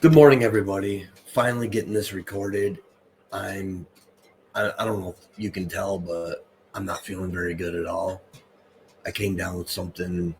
Good morning, everybody. Finally getting this recorded. I don't know if you can tell, but I'm not feeling very good at all. I came down with something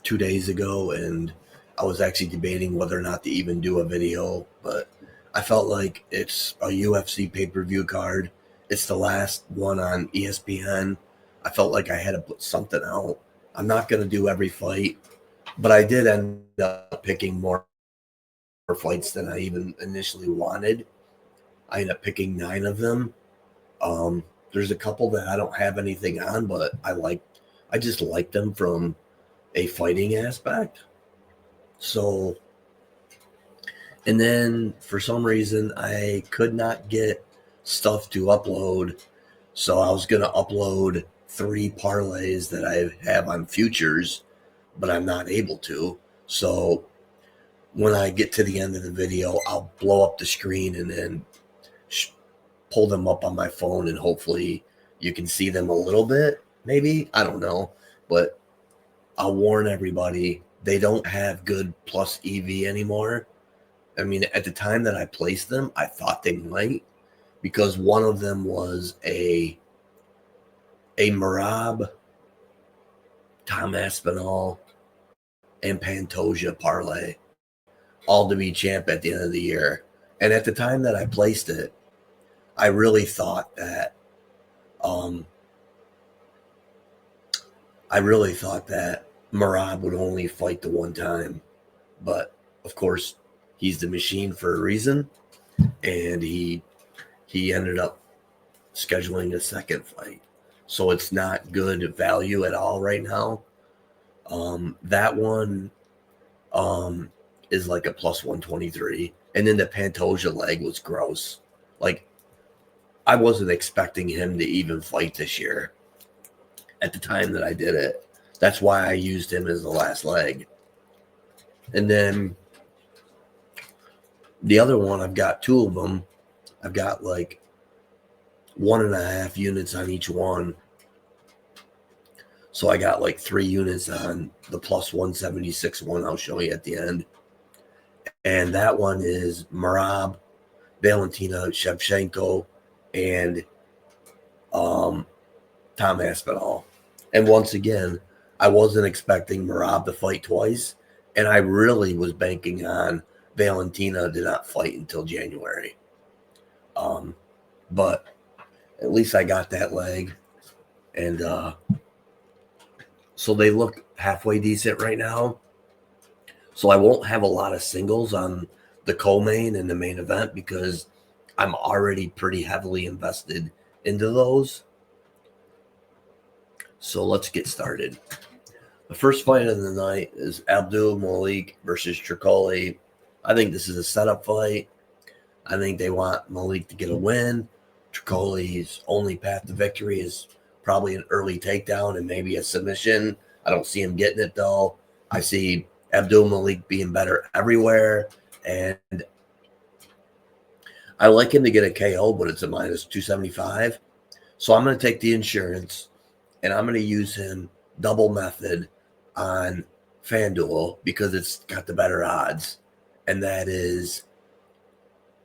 2 days ago, and I was actually debating whether or not to even do a video, but I felt like it's a UFC pay-per-view card. It's the last one on ESPN. I felt like I had to put something out. I'm not going to do every fight, but I did end up picking more fights than I even initially wanted. I ended up picking 9 of them. There's a couple that I don't have anything on, but I just like them from a fighting aspect. So, and then for some reason I could not get stuff to upload. So I was going to upload 3 parlays that I have on futures, but I'm not able to. So when I get to the end of the video, I'll blow up the screen and then pull them up on my phone, and hopefully you can see them a little bit, maybe. I don't know. But I'll warn everybody, they don't have good plus EV anymore. I mean, at the time that I placed them, I thought they might, because one of them was a Merab, Tom Aspinall, and Pantoja parlay, all to be champ at the end of the year. And at the time that I placed it, I really thought that Merab would only fight the one time. But of course, he's the machine for a reason, and he ended up scheduling a second fight. So it's not good value at all right now. That one is like a plus 123. And then the Pantoja leg was gross. Like, I wasn't expecting him to even fight this year at the time that I did it. That's why I used him as the last leg. And then the other one, I've got 2 of them. I've got like 1.5 units on each one. So I got like 3 units on the plus 176 one I'll show you at the end. And that one is Merab, Valentina Shevchenko, and Tom Aspinall. And once again, I wasn't expecting Merab to fight twice, and I really was banking on Valentina to not fight until January. But at least I got that leg, and so they look halfway decent right now. So I won't have a lot of singles on the co-main and the main event because I'm already pretty heavily invested into those. So let's get started. The first fight of the night is Abdul Malik versus Tricoli. I think this is a setup fight. I think they want Malik to get a win. Tricoli's only path to victory is probably an early takedown and maybe a submission. I don't see him getting it, though. I see Abdul Malik being better everywhere, and I like him to get a KO, but it's a minus 275. So I'm going to take the insurance, and I'm going to use him double method on FanDuel because it's got the better odds, and that is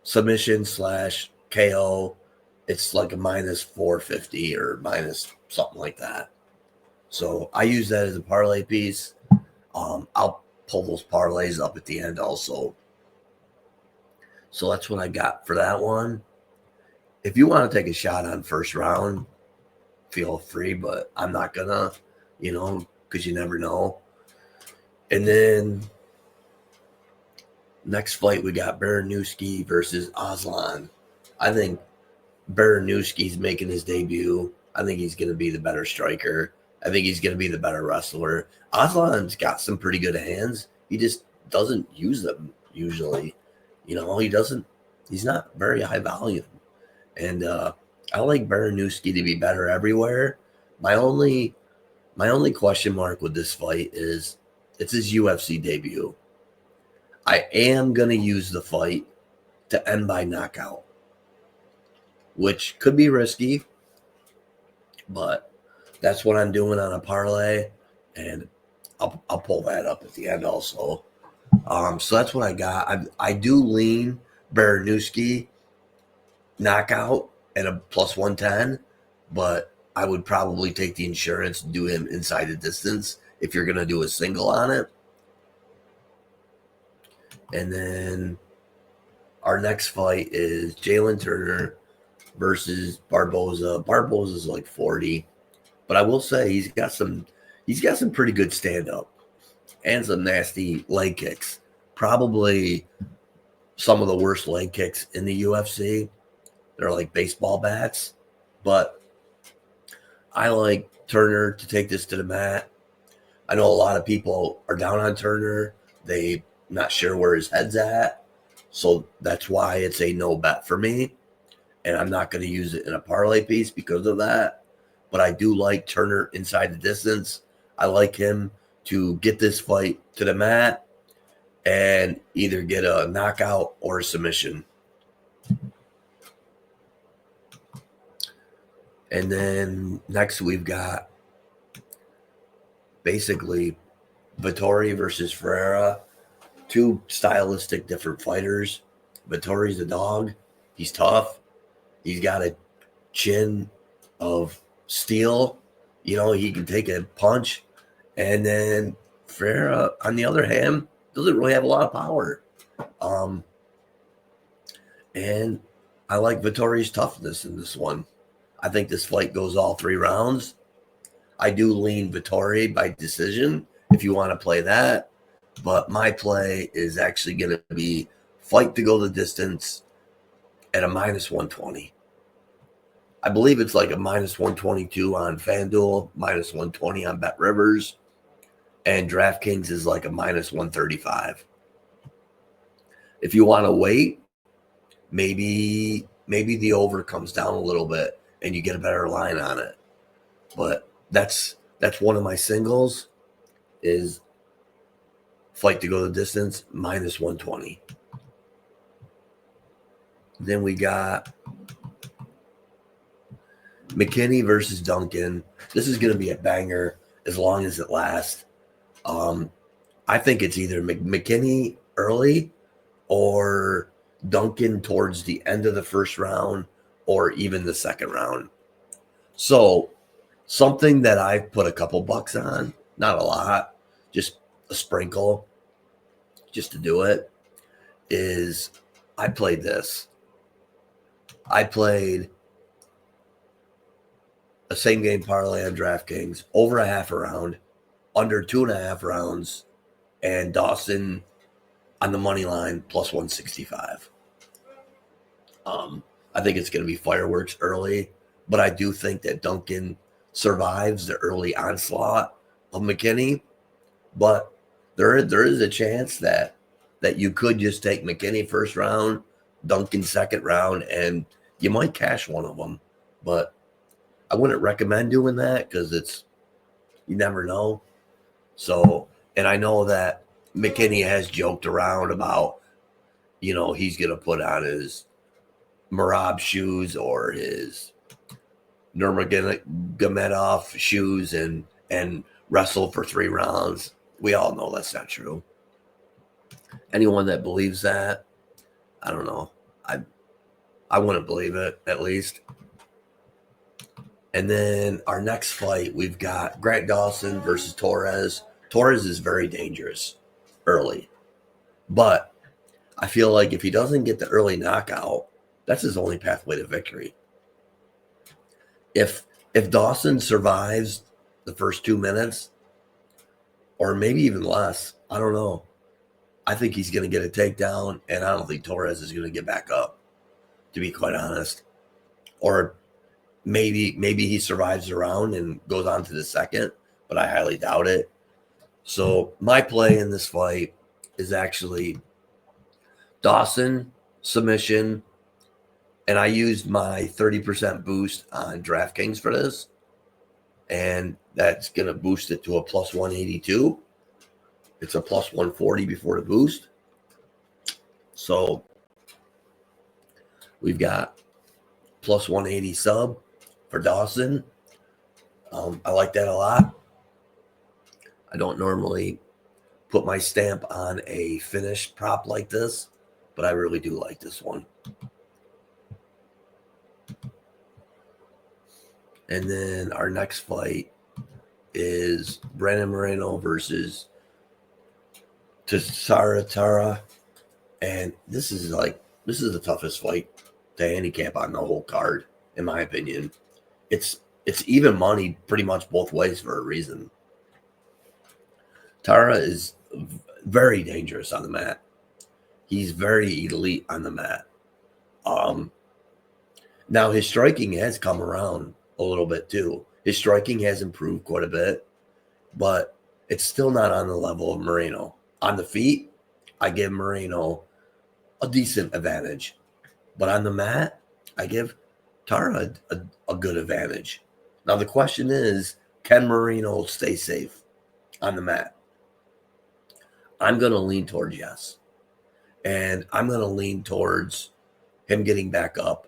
submission / KO. It's like a minus 450 or minus something like that. So I use that as a parlay piece. I'll pull those parlays up at the end also. So that's what I got for that one. If you want to take a shot on first round, feel free, but I'm not gonna, because you never know. And then next fight, we got Baranowski versus Aslan. I think Baranowski's making his debut. I think he's going to be the better striker. I think he's going to be the better wrestler. Aslan's got some pretty good hands. He just doesn't use them usually. He's not very high volume. And I like Baranowski to be better everywhere. My only question mark with this fight is it's his UFC debut. I am going to use the fight to end by knockout, which could be risky, but that's what I'm doing on a parlay, and I'll pull that up at the end also. So that's what I got. I do lean Baranowski knockout at a plus 110, but I would probably take the insurance and do him inside the distance if you're going to do a single on it. And then our next fight is Jalen Turner versus Barboza. Barboza's like 40, but I will say he's got some pretty good stand up and some nasty leg kicks. Probably some of the worst leg kicks in the UFC. They're like baseball bats, but I like Turner to take this to the mat. I know a lot of people are down on Turner. They not sure where his head's at. So that's why it's a no bet for me. And I'm not going to use it in a parlay piece because of that. But I do like Turner inside the distance. I like him to get this fight to the mat and either get a knockout or a submission. And then next we've got basically Vettori versus Ferreira. Two stylistic different fighters. Vettori's a dog. He's tough. He's got a chin of steel. You know, he can take a punch. And then Ferreira, on the other hand, doesn't really have a lot of power. And I like Vettori's toughness in this one. I think this fight goes all 3 rounds. I do lean Vettori by decision if you want to play that. But my play is actually going to be fight to go the distance at a minus 120. I believe it's like a minus 122 on FanDuel, minus 120 on Bet Rivers, and DraftKings is like a minus 135. If you want to wait, maybe the over comes down a little bit and you get a better line on it. But that's one of my singles is fight to go the distance, minus 120. Then we got McKinney versus Duncan. This is going to be a banger as long as it lasts. I think it's either McKinney early or Duncan towards the end of the first round or even the second round. So something that I've put a couple bucks on, not a lot, just a sprinkle, just to do it, is I played this. I played a same game parlay on DraftKings, over a half a round, under 2.5 rounds, and Dawson on the money line plus 165. I think it's going to be fireworks early, but I do think that Duncan survives the early onslaught of McKinney. But there is a chance that you could just take McKinney first round, Duncan second round, and you might cash one of them. But I wouldn't recommend doing that because you never know. So, and I know that McKinney has joked around about, he's going to put on his Marab shoes or his Nurmagomedov shoes and wrestle for 3 rounds. We all know that's not true. Anyone that believes that, I don't know. I wouldn't believe it, at least. And then our next fight, we've got Grant Dawson versus Torres. Torres is very dangerous early. But I feel like if he doesn't get the early knockout, that's his only pathway to victory. If Dawson survives the first 2 minutes, or maybe even less, I don't know. I think he's going to get a takedown, and I don't think Torres is going to get back up, to be quite honest. Or maybe he survives the round and goes on to the second, but I highly doubt it. So my play in this fight is actually Dawson submission, and I used my 30% boost on DraftKings for this, and that's going to boost it to a plus 182. It's a plus 140 before the boost. So we've got plus 180 sub for Dawson. I like that a lot. I don't normally put my stamp on a finish prop like this, but I really do like this one. And then our next fight is Brandon Moreno versus Tara. And this is the toughest fight to handicap on the whole card, in my opinion. It's even money pretty much both ways for a reason. Tara is very dangerous on the mat. He's very elite on the mat. Now his striking has come around a little bit too. His striking has improved quite a bit, but it's still not on the level of Moreno. On the feet, I give Moreno a decent advantage, but on the mat, I give Tara a good advantage. Now the question is, can Moreno stay safe on the mat? I'm going to lean towards yes. And I'm going to lean towards him getting back up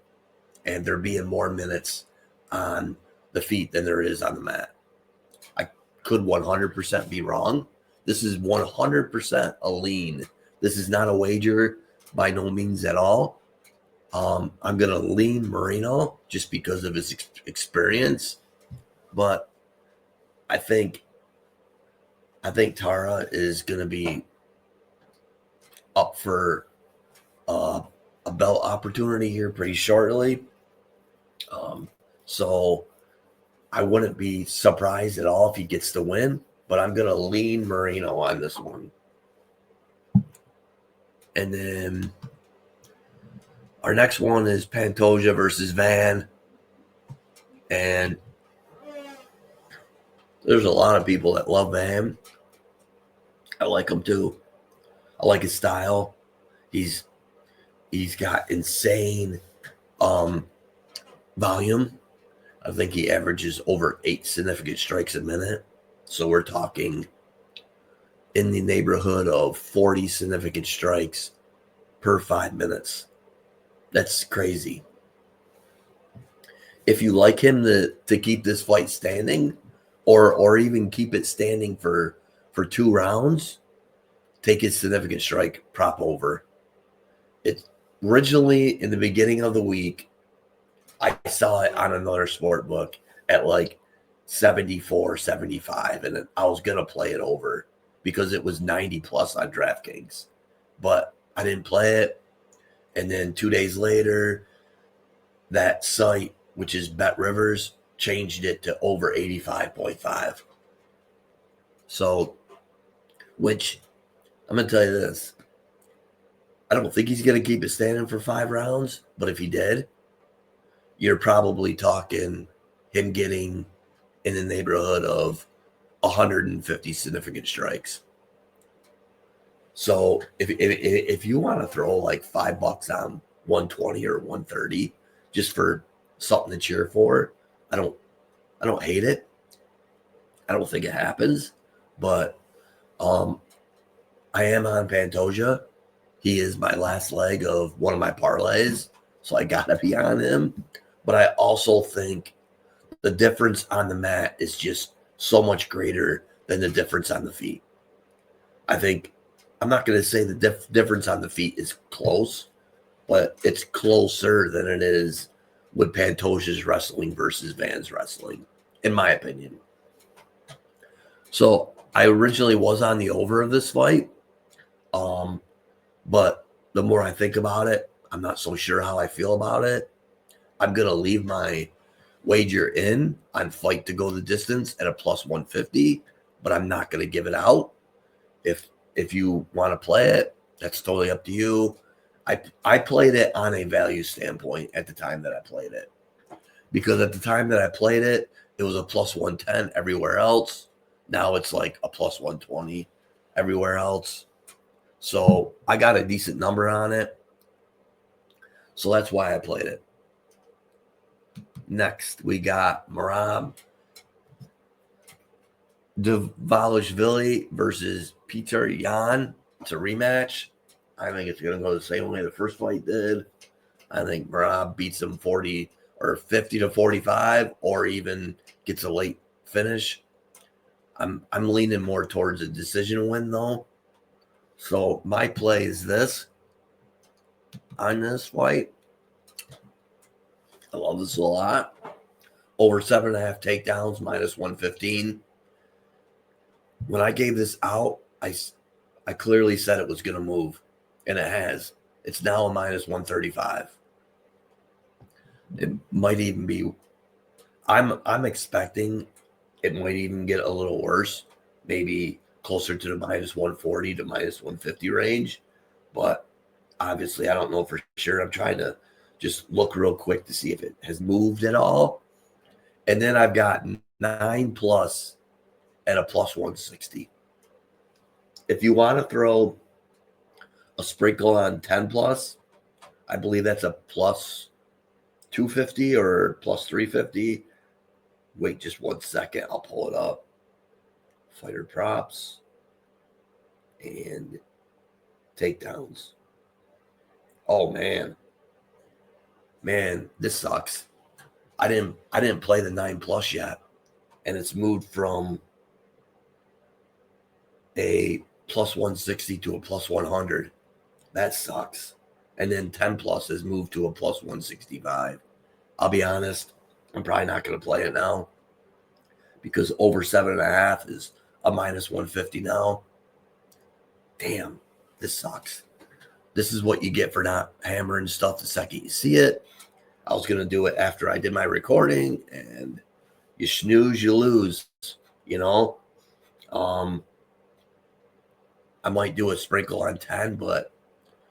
and there being more minutes on the feet than there is on the mat. I could 100% be wrong. This is 100% a lean. This is not a wager by no means at all. I'm going to lean Moreno just because of his experience. But I think Tara is going to be up for a belt opportunity here pretty shortly. So I wouldn't be surprised at all if he gets the win, but I'm going to lean Moreno on this one. And then our next one is Pantoja versus Van. And there's a lot of people that love Van. I like him too. I like his style. He's got insane volume. I think he averages over 8 significant strikes a minute. So we're talking in the neighborhood of 40 significant strikes per 5 minutes. That's crazy. If you like him to keep this fight standing or even keep it standing for 2 rounds, take his significant strike prop over. It originally in the beginning of the week, I saw it on another sport book at like 74, 75, and I was going to play it over because it was 90 plus on DraftKings. But I didn't play it. And then 2 days later, that site, which is Bet Rivers, changed it to over 85.5. So, which I'm going to tell you this. I don't think he's going to keep it standing for 5 rounds, but if he did, you're probably talking him getting in the neighborhood of 150 significant strikes. So if you want to throw like $5 on 120 or 130 just for something to cheer for, I don't hate it. I don't think it happens, but I am on Pantoja. He is my last leg of one of my parlays, so I got to be on him. But I also think the difference on the mat is just so much greater than the difference on the feet. I think I'm not going to say the difference on the feet is close, but it's closer than it is with Pantoja's wrestling versus Van's wrestling, in my opinion. So I originally was on the over of this fight, but the more I think about it, I'm not so sure how I feel about it. I'm going to leave my wager in on fight to go the distance at a plus 150, but I'm not going to give it out. If you want to play it, that's totally up to you. I played it on a value standpoint at the time that I played it, because at the time that I played it, it was a plus 110 everywhere else. Now it's like a plus 120 everywhere else. So I got a decent number on it. So that's why I played it. Next, we got Merab Dvalishvila versus Peter Yan. It's a rematch. I think it's going to go the same way the first fight did. I think Merab beats him 40 or 50 to 45, or even gets a late finish. I'm leaning more towards a decision win though. So my play is this on this fight. I love this a lot. Over 7.5 takedowns, minus 115. When I gave this out, I clearly said it was going to move, and it has. It's now a minus 135. It might even be. I'm expecting it might even get a little worse, maybe closer to the minus 140 to minus 150 range. But obviously, I don't know for sure. I'm trying to just look real quick to see if it has moved at all. And then I've got 9+ at a plus 160. If you want to throw a sprinkle on 10+, I believe that's a plus 250 or plus 350. Wait just 1 second. I'll pull it up. Fighter props and takedowns. Oh, man. Man, this sucks. I didn't play the 9+ yet, and it's moved from a plus 160 to a plus 100. That sucks. And then 10+ has moved to a plus 165. I'll be honest, I'm probably not going to play it now because over 7.5 is a minus 150 now. Damn, this sucks. This is what you get for not hammering stuff the second you see it. I was going to do it after I did my recording, and you snooze, you lose, you know. I might do a sprinkle on 10, but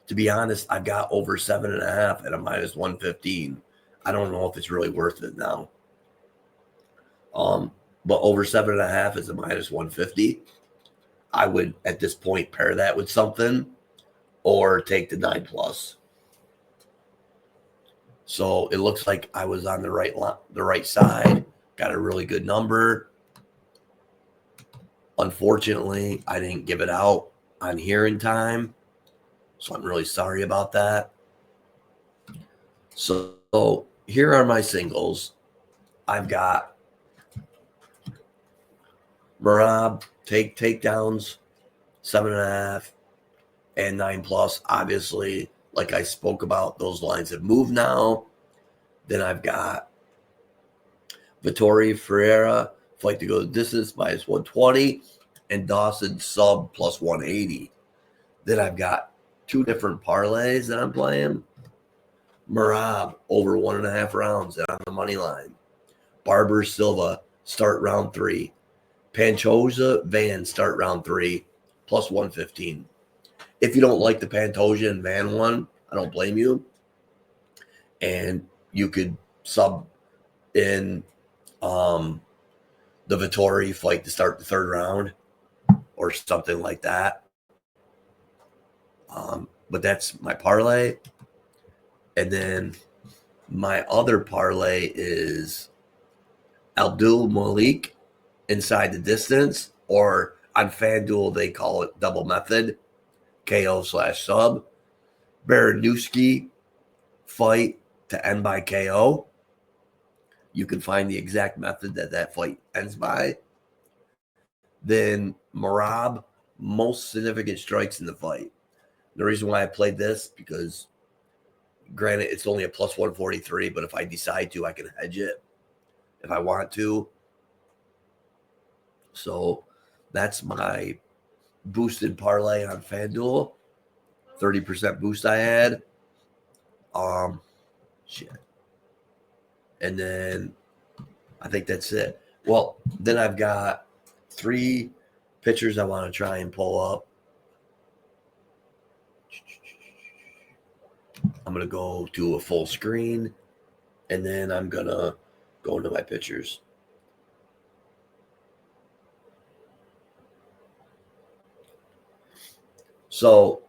to be honest, I've got over 7.5 at a minus 115. I don't know if it's really worth it now. But over 7.5 is a minus 150. I would, at this point, pair that with something or take the 9+. So it looks like I was on the right side. Got a really good number. Unfortunately, I didn't give it out on here in time, so I'm really sorry about that. So here are my singles. I've got Merab, takedowns, 7.5 and 9+. Obviously, like I spoke about, those lines have moved now. Then I've got Vittori Ferreira, fight to go the distance, minus 120, and Dawson sub plus 180. Then I've got 2 different parlays that I'm playing. Merab over 1.5 rounds on the money line. Barber Silva start round 3. Pantoja Van start round 3 plus 115. If you don't like the Pantoja and Van one, I don't blame you. And you could sub in the Vittori fight to start the 3rd round or something like that. But that's my parlay. And then my other parlay is Abdul Malik inside the distance, or on FanDuel, they call it double method, KO/sub. Baranowski fight to end by KO. You can find the exact method that fight ends by. Then Merab, most significant strikes in the fight. The reason why I played this, because granted, it's only a plus 143, but if I decide to, I can hedge it if I want to. So that's my boosted parlay on FanDuel. 30% boost I had. Shit. And then I think that's it. Well, then I've got 3 pitchers I want to try and pull up. I'm going to go to a full screen, and then I'm going to go into my pitchers. So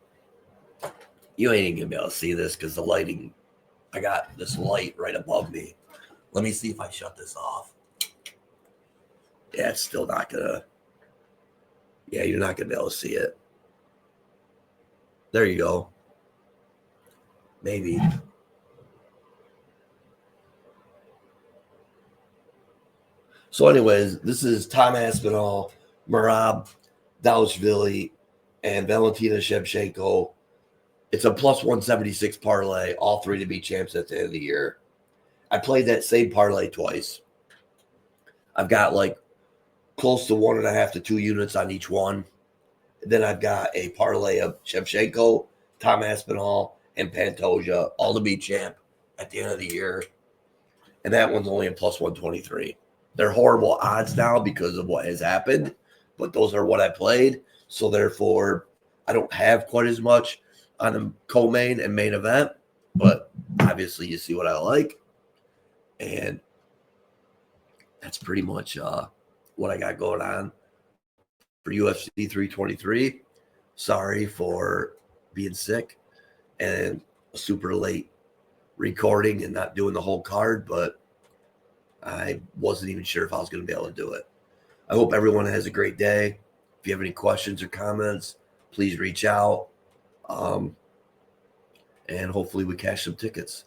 you ain't even going to be able to see this because the lighting, I got this light right above me. Let me see if I shut this off. Yeah, it's still not going to. Yeah, you're not going to be able to see it. There you go. Maybe. So anyways, this is Tom Aspinall, Merab Dvalishvila, and Valentina Shevchenko. It's a plus 176 parlay, all three to be champs at the end of the year. I played that same parlay twice. I've got like close to 1.5 to 2 units on each one. Then I've got a parlay of Shevchenko, Tom Aspinall, and Pantoja, all to be champ at the end of the year. And that one's only a plus 123. They're horrible odds now because of what has happened, but those are what I played. So therefore, I don't have quite as much on the co-main and main event, but obviously you see what I like. And that's pretty much what I got going on for UFC 323. Sorry for being sick and a super late recording and not doing the whole card, but I wasn't even sure if I was going to be able to do it. I hope everyone has a great day. If you have any questions or comments, please reach out. And hopefully we cash some tickets.